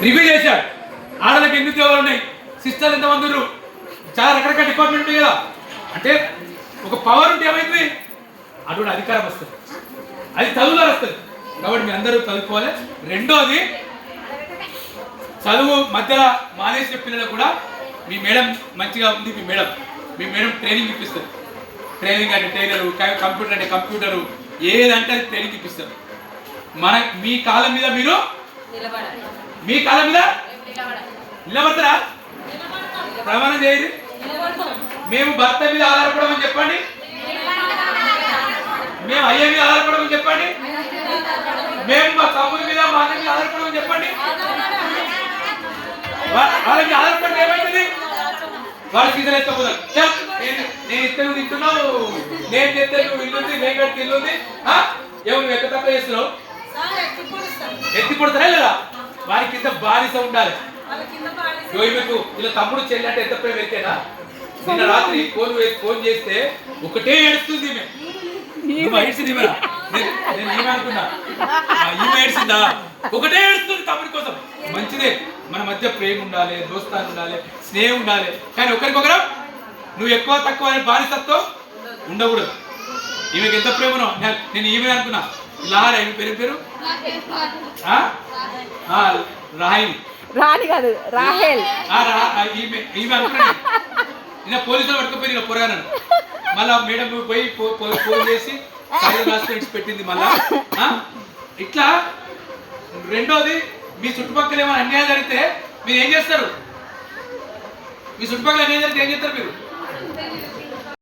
Review చేశాడు. ఆడలకు ఎన్ని ఉద్యోగాలు ఉన్నాయి, సిస్టర్లు ఎంతమంది ఉన్నారు, చాలా రకరకాల డిపార్ట్మెంట్ ఉంది కదా. అంటే ఒక పవర్ ఉంటే ఏమైంది, అటువంటి అధికారం వస్తుంది, అది చదువులో వస్తుంది. కాబట్టి మీ అందరూ చదువుకోవాలి. రెండోది, చదువు మధ్యలో మానేసిన పిల్లలకు కూడా మీ మేడం మంచిగా ఉంది. మీ మేడం ట్రైనింగ్ ఇప్పిస్తారు. ట్రైనింగ్ అంటే ట్రైనరు, కంప్యూటర్ అంటే కంప్యూటరు, ఏదంటే అది ట్రైనింగ్ ఇప్పిస్తారు. మీ కాలం మీద మీరు మీ కాలం మీద నిలబడతారా? ప్రమాణం చేయరు. మేము భర్త మీద ఆధారపడమని చెప్పండి, మేము అయ్య మీద ఆధారపడమని చెప్పండి, మేము మా తమ్ముడి మీద మా అన్న మీద ఆధారపడమని చెప్పండి. వాళ్ళకి ఆధారపడితే ఏమైతుంది, వాళ్ళకి సీజన్ ఎత్తపోతారు. నేను ఇస్తే నువ్వు తింటున్నావు, నేను చెప్తే నువ్వు ఇల్లుంది, నేను కట్టి ఇల్లుంది, ఏమో నువ్వు ఎక్క తక్కువ చేస్తున్నావు, ఎత్తి పడతారా లేదా? వారి కింద బానిస ఉండాలి. మీకు ఇలా తమ్ముడు చెల్లి అంటే ఎంత ప్రేమ ఎత్తేనా? నిన్న రాత్రి ఫోన్ చేస్తే ఒకటే ఏడుస్తుంది. ఏడ్చింది నేను ఏమి అనుకున్నా, ఈమె ఏడ్చిందా? ఒకటే ఏడుస్తుంది తమ్ముడి కోసం. మంచిదే, మన మధ్య ప్రేమ ఉండాలి, దోస్తాను ఉండాలి, స్నేహం ఉండాలి. కానీ ఒకరికొకరు నువ్వు ఎక్కువ తక్కువ అనే బానిసత్వం ఉండకూడదు. ఈమెకి ఎంత ప్రేమనో నేను ఈమె అనుకున్నా. లారా ఈమె పేరు రాణి కాదు, రాహేల్. ఈమె అనుకున్నాను. నిన్న పోలీసులు పట్టుకుపోయి పొరగాను. మళ్ళా మేడం పోయి ఫోన్ చేసి పెట్టింది మళ్ళా. ఇట్లా రెండోది, మీ చుట్టుపక్కల ఏమైనా అన్యాయం జరిగితే మీరు ఏం చేస్తారు? మీ చుట్టుపక్కల అన్యాయం జరిగితే ఏం చేస్తారు మీరు?